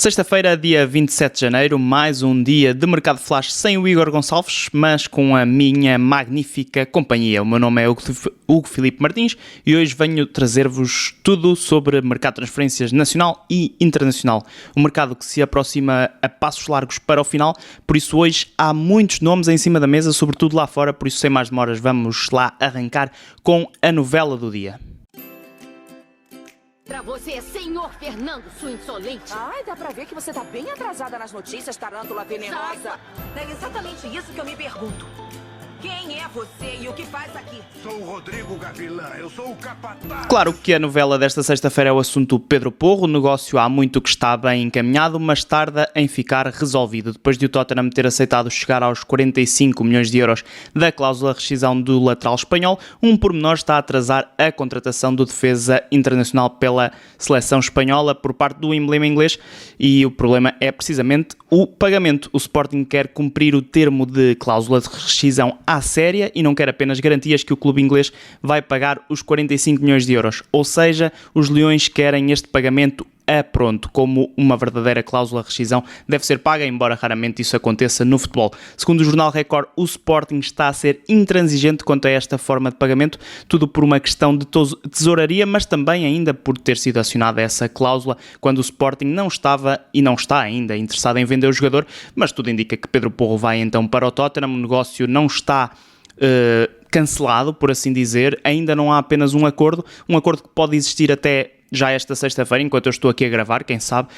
Sexta-feira, dia 27 de janeiro, mais um dia de Mercado Flash sem o Igor Gonçalves, mas com a minha magnífica companhia. O meu nome é Hugo Filipe Martins e hoje venho trazer-vos tudo sobre mercado de transferências nacional e internacional. Um mercado que se aproxima a passos largos para o final, por isso hoje há muitos nomes em cima da mesa, sobretudo lá fora, por isso sem mais demoras vamos lá arrancar com a novela do dia. Pra você, senhor Fernando, sua insolente. Ai, dá pra ver que você tá bem atrasada nas notícias, tarântula venenosa. É exatamente isso que eu me pergunto. Quem é você e o que faz aqui? Sou o Rodrigo Gavilã, eu sou o capataz. Claro que a novela desta sexta-feira é o assunto Pedro Porro. O negócio há muito que está bem encaminhado, mas tarda em ficar resolvido. Depois de o Tottenham ter aceitado chegar aos 45 milhões de euros da cláusula de rescisão do lateral espanhol, um pormenor está a atrasar a contratação do defesa internacional pela seleção espanhola por parte do emblema inglês e o problema é precisamente o pagamento. O Sporting quer cumprir o termo de cláusula de rescisão à séria e não quer apenas garantias que o clube inglês vai pagar os 45 milhões de euros. Ou seja, os Leões querem este pagamento a pronto, como uma verdadeira cláusula de rescisão deve ser paga, embora raramente isso aconteça no futebol. Segundo o jornal Record, o Sporting está a ser intransigente quanto a esta forma de pagamento, tudo por uma questão de tesouraria, mas também ainda por ter sido acionada essa cláusula quando o Sporting não estava e não está ainda interessado em vender o jogador, mas tudo indica que Pedro Porro vai então para o Tottenham. O negócio não está cancelado, por assim dizer, ainda não há apenas um acordo que pode existir até já esta sexta-feira, enquanto eu estou aqui a gravar, quem sabe,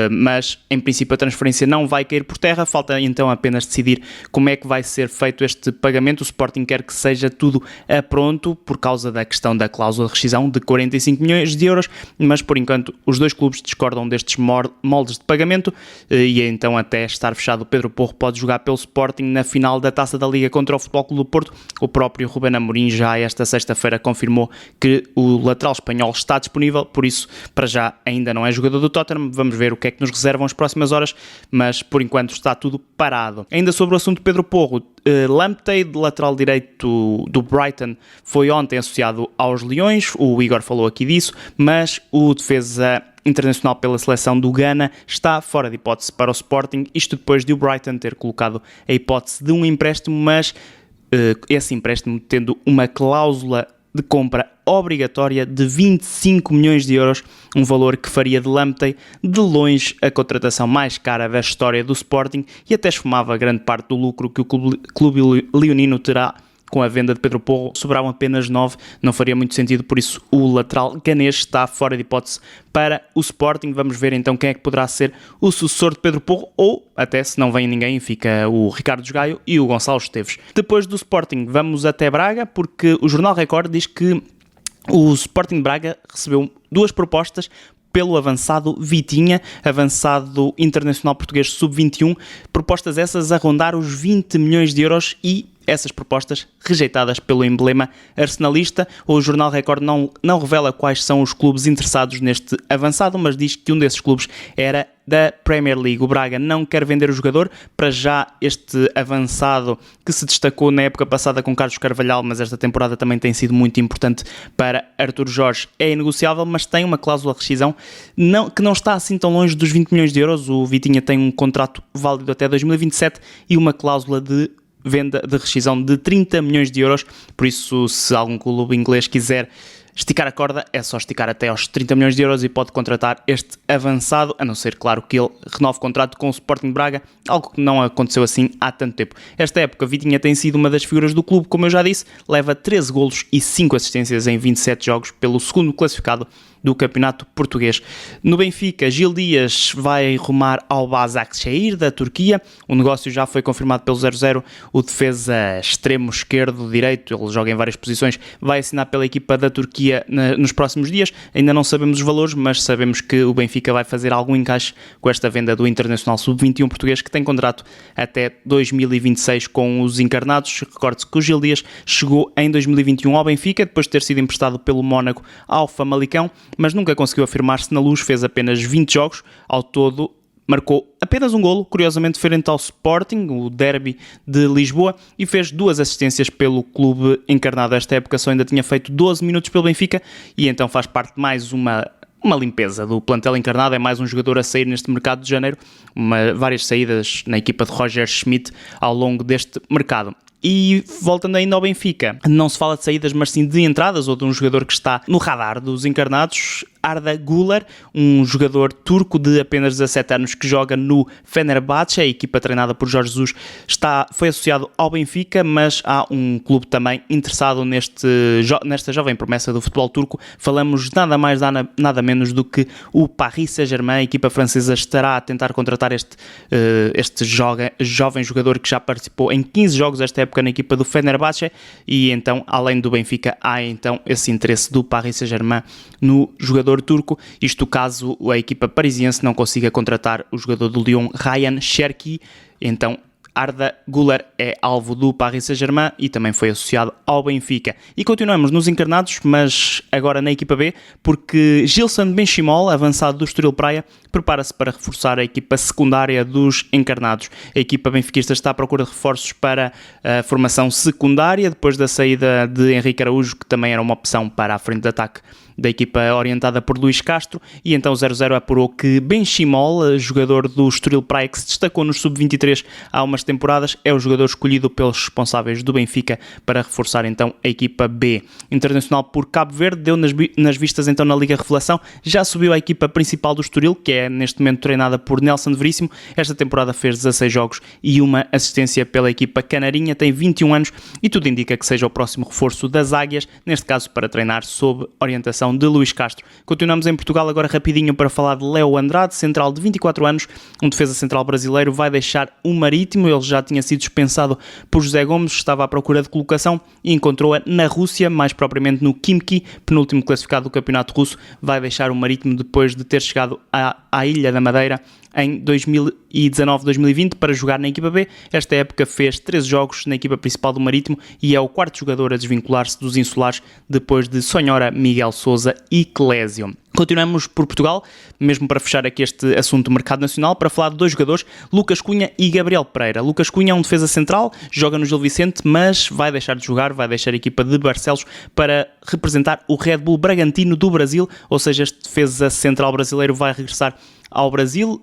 mas em princípio a transferência não vai cair por terra, falta então apenas decidir como é que vai ser feito este pagamento. O Sporting quer que seja tudo a pronto por causa da questão da cláusula de rescisão de 45 milhões de euros, mas por enquanto os dois clubes discordam destes moldes de pagamento e então até estar fechado, o Pedro Porro pode jogar pelo Sporting na final da Taça da Liga contra o Futebol Clube do Porto. O próprio Ruben Amorim já esta sexta-feira confirmou que o lateral espanhol está disponível, por isso, para já, ainda não é jogador do Tottenham. Vamos ver o que é que nos reservam as próximas horas, mas por enquanto está tudo parado. Ainda sobre o assunto Pedro Porro, Lamptey, lateral direito do Brighton, foi ontem associado aos Leões, o Igor falou aqui disso, mas o defesa internacional pela seleção do Ghana está fora de hipótese para o Sporting, isto depois de o Brighton ter colocado a hipótese de um empréstimo, mas esse empréstimo tendo uma cláusula de compra obrigatória de 25 milhões de euros, um valor que faria de Lamptey de longe a contratação mais cara da história do Sporting e até esfumava grande parte do lucro que o clube leonino terá com a venda de Pedro Porro. Sobravam apenas 9, não faria muito sentido, por isso o lateral ganês está fora de hipótese para o Sporting. Vamos ver então quem é que poderá ser o sucessor de Pedro Porro, ou até se não vem ninguém fica o Ricardo Gaio e o Gonçalo Esteves. Depois do Sporting vamos até Braga, porque o jornal Record diz que o Sporting Braga recebeu duas propostas pelo avançado Vitinha, avançado internacional português sub-21, propostas essas a rondar os 20 milhões de euros e essas propostas rejeitadas pelo emblema arsenalista. O jornal Record não revela quais são os clubes interessados neste avançado, mas diz que um desses clubes era da Premier League. O Braga não quer vender o jogador. Para já, este avançado que se destacou na época passada com Carlos Carvalhal, mas esta temporada também tem sido muito importante para Artur Jorge, é inegociável, mas tem uma cláusula de rescisão que não está assim tão longe dos 20 milhões de euros. O Vitinha tem um contrato válido até 2027 e uma cláusula de venda de rescisão de 30 milhões de euros, por isso se algum clube inglês quiser esticar a corda, é só esticar até aos 30 milhões de euros e pode contratar este avançado, a não ser, claro, que ele renove contrato com o Sporting Braga, algo que não aconteceu assim há tanto tempo. Esta época, Vitinha tem sido uma das figuras do clube, como eu já disse, leva 13 golos e 5 assistências em 27 jogos pelo segundo classificado do campeonato português. No Benfica, Gil Dias vai rumar ao Başakşehir da Turquia. O negócio já foi confirmado pelo 0-0. O defesa extremo esquerdo, direito, ele joga em várias posições, vai assinar pela equipa da Turquia nos próximos dias. Ainda não sabemos os valores, mas sabemos que o Benfica vai fazer algum encaixe com esta venda do Internacional Sub-21 português, que tem contrato até 2026 com os encarnados. Recorde-se que o Gil Dias chegou em 2021 ao Benfica, depois de ter sido emprestado pelo Mónaco ao Famalicão, mas nunca conseguiu afirmar-se na Luz, fez apenas 20 jogos, ao todo marcou apenas um golo, curiosamente frente ao Sporting, o derby de Lisboa, e fez 2 assistências pelo clube encarnado. Esta época só ainda tinha feito 12 minutos pelo Benfica, e então faz parte de mais uma uma limpeza do plantel encarnado. É mais um jogador a sair neste mercado de janeiro, várias saídas na equipa de Roger Schmidt ao longo deste mercado. E voltando ainda ao Benfica, não se fala de saídas, mas sim de entradas, ou de um jogador que está no radar dos encarnados, Arda Güler, um jogador turco de apenas 17 anos que joga no Fenerbahçe. A equipa treinada por Jorge Jesus foi associado ao Benfica, mas há um clube também interessado nesta jovem promessa do futebol turco. Falamos nada mais, nada menos do que o Paris Saint-Germain. A equipa francesa estará a tentar contratar este jovem jogador que já participou em 15 jogos esta época na equipa do Fenerbahçe, e então, além do Benfica, há então esse interesse do Paris Saint-Germain no jogador turco, isto caso a equipa parisiense não consiga contratar o jogador do Lyon, Ryan Cherki. Então Arda Güler é alvo do Paris Saint-Germain e também foi associado ao Benfica. E continuamos nos encarnados, mas agora na equipa B, porque Gilson Benchimol, avançado do Estoril Praia, prepara-se para reforçar a equipa secundária dos encarnados. A equipa benfiquista está à procura de reforços para a formação secundária, depois da saída de Henrique Araújo, que também era uma opção para a frente de ataque da equipa orientada por Luís Castro, e então o 0-0 apurou que Benchimol, jogador do Estoril Praia que se destacou no Sub-23 há umas temporadas, é o jogador escolhido pelos responsáveis do Benfica para reforçar então a equipa B. Internacional por Cabo Verde, deu nas vistas então na Liga Revelação, já subiu a equipa principal do Estoril, que é neste momento treinada por Nelson Veríssimo. Esta temporada fez 16 jogos e uma assistência pela equipa canarinha, tem 21 anos e tudo indica que seja o próximo reforço das Águias, neste caso para treinar sob orientação de Luís Castro. Continuamos em Portugal agora rapidinho para falar de Léo Andrade, central de 24 anos, um defesa central brasileiro, vai deixar o Marítimo. Ele já tinha sido dispensado por José Gomes, estava à procura de colocação e encontrou-a na Rússia, mais propriamente no Khimki, penúltimo classificado do campeonato russo. Vai deixar o Marítimo depois de ter chegado à Ilha da Madeira em 2019-2020 para jogar na equipa B. Esta época fez 13 jogos na equipa principal do Marítimo e é o quarto jogador a desvincular-se dos insulares depois de Sonhora, Miguel Sousa e Clésio. Continuamos por Portugal, mesmo para fechar aqui este assunto do mercado nacional, para falar de dois jogadores, Lucas Cunha e Gabriel Pereira. Lucas Cunha é um defesa central, joga no Gil Vicente, mas vai deixar de jogar, vai deixar a equipa de Barcelos para representar o Red Bull Bragantino do Brasil, ou seja, este defesa central brasileiro vai regressar ao Brasil,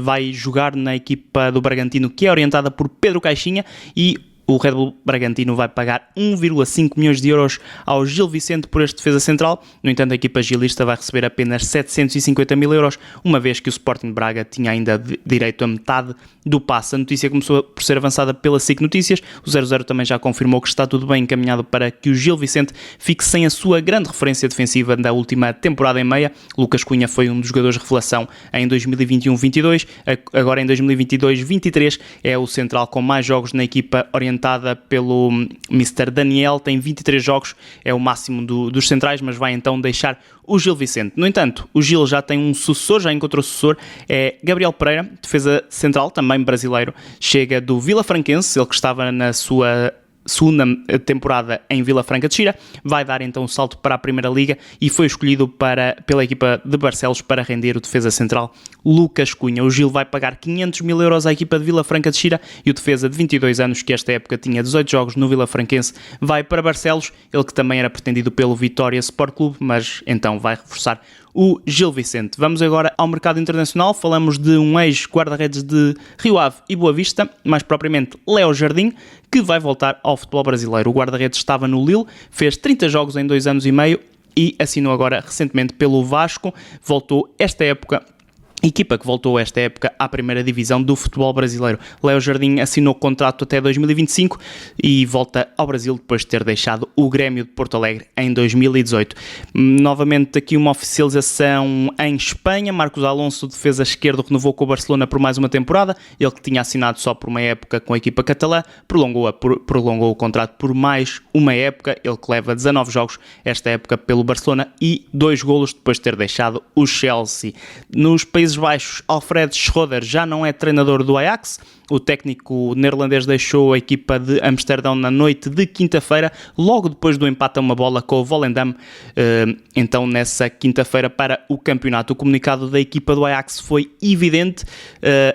vai jogar na equipa do Bragantino, que é orientada por Pedro Caixinha, e o Red Bull Bragantino vai pagar 1,5 milhões de euros ao Gil Vicente por este defesa central. No entanto, a equipa gilista vai receber apenas 750 mil euros, uma vez que o Sporting Braga tinha ainda direito a metade do passe. A notícia começou por ser avançada pela SIC Notícias. O 0-0 também já confirmou que está tudo bem encaminhado para que o Gil Vicente fique sem a sua grande referência defensiva da última temporada e meia. Lucas Cunha foi um dos jogadores de revelação em 2021-22, agora em 2022-23 é o central com mais jogos na equipa orientada pelo Mr. Daniel, tem 23 jogos, é o máximo dos centrais, mas vai então deixar o Gil Vicente. No entanto, o Gil já tem um sucessor, já encontrou sucessor, é Gabriel Pereira, defesa central, também brasileiro, chega do Vila Franquense, ele que estava na sua segunda temporada em Vila Franca de Xira, vai dar então um salto para a Primeira Liga e foi escolhido pela equipa de Barcelos para render o defesa central Lucas Cunha. O Gil vai pagar 500 mil euros à equipa de Vila Franca de Xira e o defesa de 22 anos, que esta época tinha 18 jogos no Vila Franquense, vai para Barcelos, ele que também era pretendido pelo Vitória Sport Clube, mas então vai reforçar o Gil Vicente. Vamos agora ao mercado internacional, falamos de um ex-guarda-redes de Rio Ave e Boa Vista, mais propriamente Léo Jardim, que vai voltar ao futebol brasileiro. O guarda-redes estava no Lille, fez 30 jogos em 2 anos e meio e assinou agora recentemente pelo Vasco, voltou esta época. Equipa que voltou esta época à primeira divisão do futebol brasileiro. Léo Jardim assinou contrato até 2025 e volta ao Brasil depois de ter deixado o Grêmio de Porto Alegre em 2018. Novamente aqui uma oficialização em Espanha. Marcos Alonso, defesa esquerdo, renovou com o Barcelona por mais uma temporada. Ele que tinha assinado só por uma época com a equipa catalã, prolongou o contrato por mais uma época. Ele que leva 19 jogos esta época pelo Barcelona e 2 golos depois de ter deixado o Chelsea. Nos Países Baixos, Alfred Schroeder já não é treinador do Ajax. O técnico neerlandês deixou a equipa de Amsterdão na noite de quinta-feira, logo depois do empate a uma bola com o Volendam, então nessa quinta-feira para o campeonato. O comunicado da equipa do Ajax foi evidente,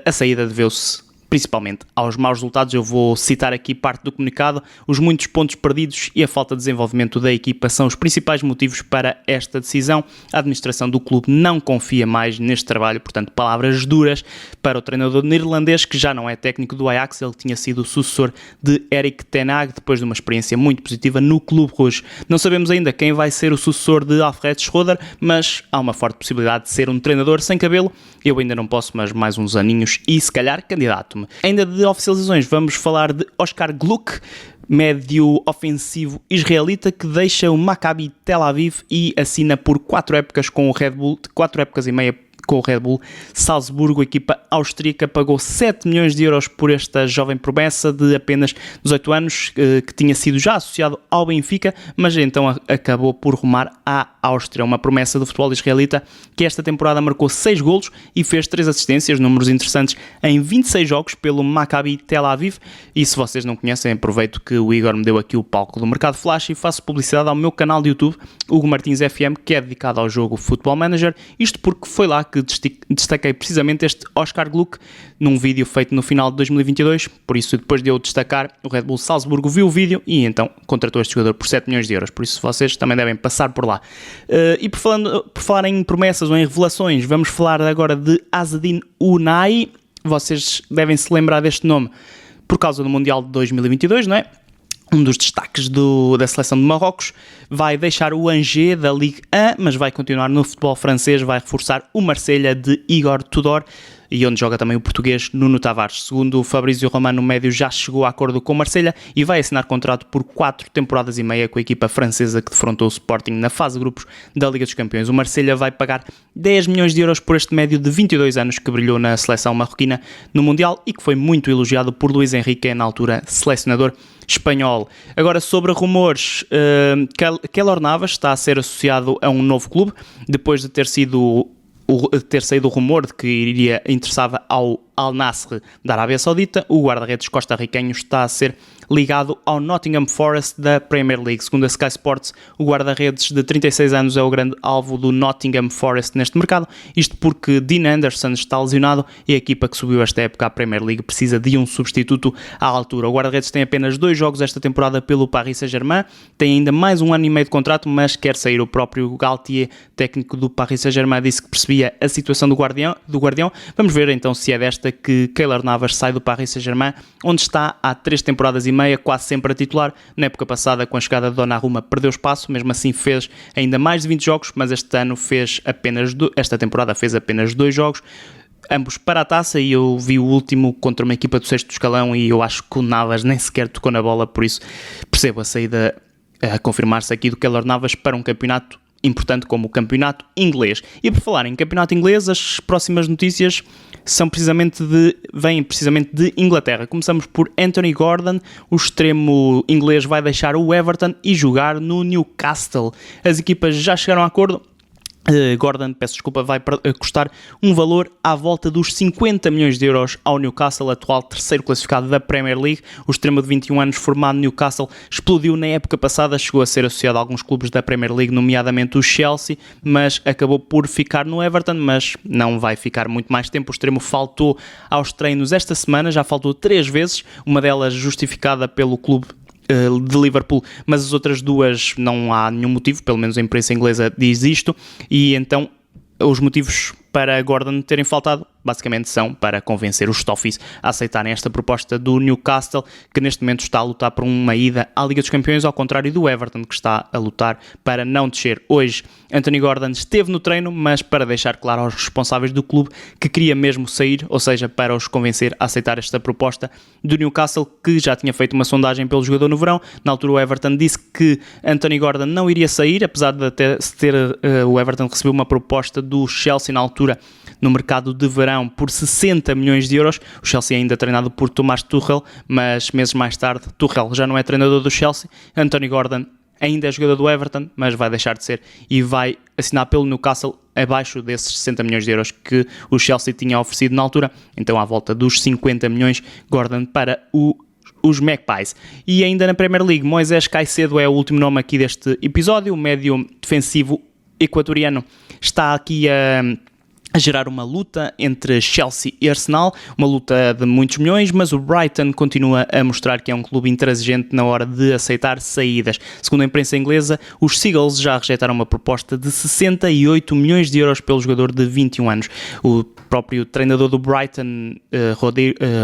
a saída deveu-se principalmente aos maus resultados. Eu vou citar aqui parte do comunicado. Os muitos pontos perdidos e a falta de desenvolvimento da equipa são os principais motivos para esta decisão. A administração do clube não confia mais neste trabalho, portanto, palavras duras para o treinador neerlandês, que já não é técnico do Ajax. Ele tinha sido o sucessor de Erik ten Hag, depois de uma experiência muito positiva no Clube Rouge. Não sabemos ainda quem vai ser o sucessor de Alfred Schroeder, mas há uma forte possibilidade de ser um treinador sem cabelo. Eu ainda não posso, mas mais uns aninhos e se calhar candidato-me. Ainda de oficializações, vamos falar de Oscar Gluck, médio ofensivo israelita que deixa o Maccabi Tel Aviv e assina por 4 épocas com o Red Bull, 4 épocas e meia com o Red Bull Salzburgo. A equipa austríaca pagou 7 milhões de euros por esta jovem promessa de apenas 18 anos, que tinha sido já associado ao Benfica, mas então acabou por rumar à Áustria. Uma promessa do futebol israelita que esta temporada marcou 6 golos e fez 3 assistências, números interessantes, em 26 jogos pelo Maccabi Tel Aviv. E se vocês não conhecem, aproveito que o Igor me deu aqui o palco do Mercado Flash e faço publicidade ao meu canal de YouTube, Hugo Martins FM, que é dedicado ao jogo Football Manager, isto porque foi lá que destaquei precisamente este Oscar Gluck num vídeo feito no final de 2022, por isso depois de eu destacar, o Red Bull Salzburgo viu o vídeo e então contratou este jogador por 7 milhões de euros, por isso vocês também devem passar por lá. E por falar em promessas ou em revelações, vamos falar agora de Azzedine Ounahi. Vocês devem se lembrar deste nome por causa do Mundial de 2022, não é? Um dos destaques da seleção de Marrocos. Vai deixar o Angers da Ligue 1, mas vai continuar no futebol francês, vai reforçar o Marselha de Igor Tudor, e onde joga também o português Nuno Tavares. Segundo o Fabrício Romano, o médio já chegou a acordo com o Marselha e vai assinar contrato por 4 temporadas e meia com a equipa francesa que defrontou o Sporting na fase de grupos da Liga dos Campeões. O Marselha vai pagar 10 milhões de euros por este médio de 22 anos que brilhou na seleção marroquina no Mundial e que foi muito elogiado por Luís Henrique, na altura selecionador espanhol. Agora, sobre rumores, Keylor Navas está a ser associado a um novo clube, depois de ter saído o rumor de que interessava ao Al Nassr da Arábia Saudita. O guarda-redes costarriquenho está a ser ligado ao Nottingham Forest da Premier League. Segundo a Sky Sports, o guarda-redes de 36 anos é o grande alvo do Nottingham Forest neste mercado, isto porque Dean Anderson está lesionado e a equipa que subiu esta época à Premier League precisa de um substituto à altura. O guarda-redes tem apenas 2 jogos esta temporada pelo Paris Saint-Germain, tem ainda mais 1 ano e meio de contrato, mas quer sair. O próprio Galtier, técnico do Paris Saint-Germain, disse que percebia a situação do Guardião. Vamos ver então se é desta que Keylor Navas sai do Paris Saint-Germain, onde está há 3 temporadas e meia, quase sempre a titular. Na época passada, com a chegada de Donnarumma, perdeu espaço, mesmo assim fez ainda mais de 20 jogos, mas esta temporada fez apenas 2 jogos, ambos para a taça, e eu vi o último contra uma equipa do 6º escalão e eu acho que o Navas nem sequer tocou na bola, por isso percebo a saída a confirmar-se aqui do Keylor Navas para um campeonato importante como o campeonato inglês. E por falar em campeonato inglês, as próximas notícias vêm precisamente de Inglaterra. Começamos por Anthony Gordon. O extremo inglês vai deixar o Everton e jogar no Newcastle. As equipas já chegaram a acordo. Gordon, vai custar um valor à volta dos 50 milhões de euros ao Newcastle, atual 3º classificado da Premier League. O extremo de 21 anos formado no Newcastle explodiu na época passada, chegou a ser associado a alguns clubes da Premier League, nomeadamente o Chelsea, mas acabou por ficar no Everton, mas não vai ficar muito mais tempo. O extremo faltou aos treinos esta semana, já faltou 3 vezes, uma delas justificada pelo clube de Liverpool, mas as outras 2 não há nenhum motivo, pelo menos a imprensa inglesa diz isto, e então os motivos para Gordon terem faltado basicamente são para convencer os Toffees a aceitarem esta proposta do Newcastle, que neste momento está a lutar por uma ida à Liga dos Campeões, ao contrário do Everton, que está a lutar para não descer. Hoje, Anthony Gordon esteve no treino, mas para deixar claro aos responsáveis do clube que queria mesmo sair, ou seja, para os convencer a aceitar esta proposta do Newcastle, que já tinha feito uma sondagem pelo jogador no verão. Na altura o Everton disse que Anthony Gordon não iria sair, apesar de o Everton recebeu uma proposta do Chelsea na altura, no mercado de verão, por 60 milhões de euros. O Chelsea ainda treinado por Thomas Tuchel, mas meses mais tarde Tuchel já não é treinador do Chelsea. Anthony Gordon ainda é jogador do Everton, mas vai deixar de ser e vai assinar pelo Newcastle abaixo desses 60 milhões de euros que o Chelsea tinha oferecido na altura. Então à volta dos 50 milhões, Gordon para os Magpies. E ainda na Premier League, Moisés Caicedo é o último nome aqui deste episódio. O médio defensivo equatoriano está aqui a gerar uma luta entre Chelsea e Arsenal, uma luta de muitos milhões, mas o Brighton continua a mostrar que é um clube intransigente na hora de aceitar saídas. Segundo a imprensa inglesa, os Seagulls já rejeitaram uma proposta de 68 milhões de euros pelo jogador de 21 anos. O próprio treinador do Brighton,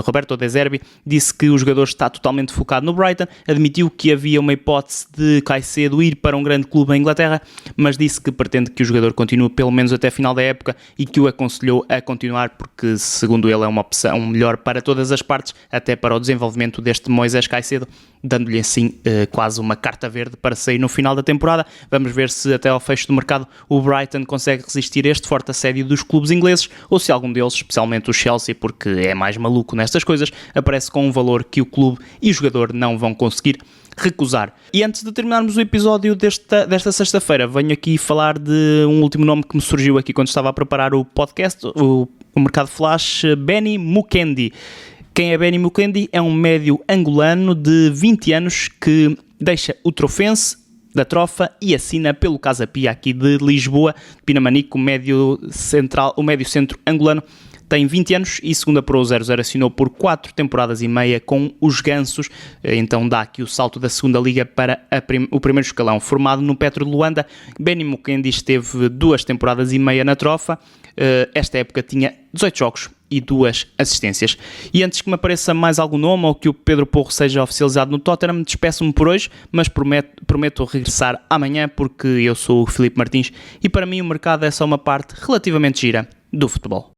Roberto De Zerbi, disse que o jogador está totalmente focado no Brighton, admitiu que havia uma hipótese de Caicedo ir para um grande clube em Inglaterra, mas disse que pretende que o jogador continue pelo menos até a final da época e que o aconselhou a continuar porque, segundo ele, é uma opção melhor para todas as partes, até para o desenvolvimento deste Moisés Caicedo, dando-lhe assim quase uma carta verde para sair no final da temporada. Vamos ver se até ao fecho do mercado o Brighton consegue resistir a este forte assédio dos clubes ingleses ou se algum deles, especialmente o Chelsea, porque é mais maluco nestas coisas, aparece com um valor que o clube e o jogador não vão conseguir recusar. E antes de terminarmos o episódio desta sexta-feira, venho aqui falar de um último nome que me surgiu aqui quando estava a preparar o podcast, o Mercado Flash, Benny Mukendi. Quem é Benny Mukendi? É um médio angolano de 20 anos que deixa o Trofense da Trofa e assina pelo Casa Pia aqui de Lisboa. Pinamanique, o médio centro angolano, tem 20 anos e, segundo a Pro 00, assinou por 4 temporadas e meia com os Gansos, então dá aqui o salto da segunda liga para o primeiro escalão. Formado no Petro de Luanda, Benny Mukendi esteve 2 temporadas e meia na Trofa. Esta época tinha 18 jogos e 2 assistências. E antes que me apareça mais algum nome ou que o Pedro Porro seja oficializado no Tottenham, despeço-me por hoje, mas prometo regressar amanhã porque eu sou o Filipe Martins e para mim o mercado é só uma parte relativamente gira do futebol.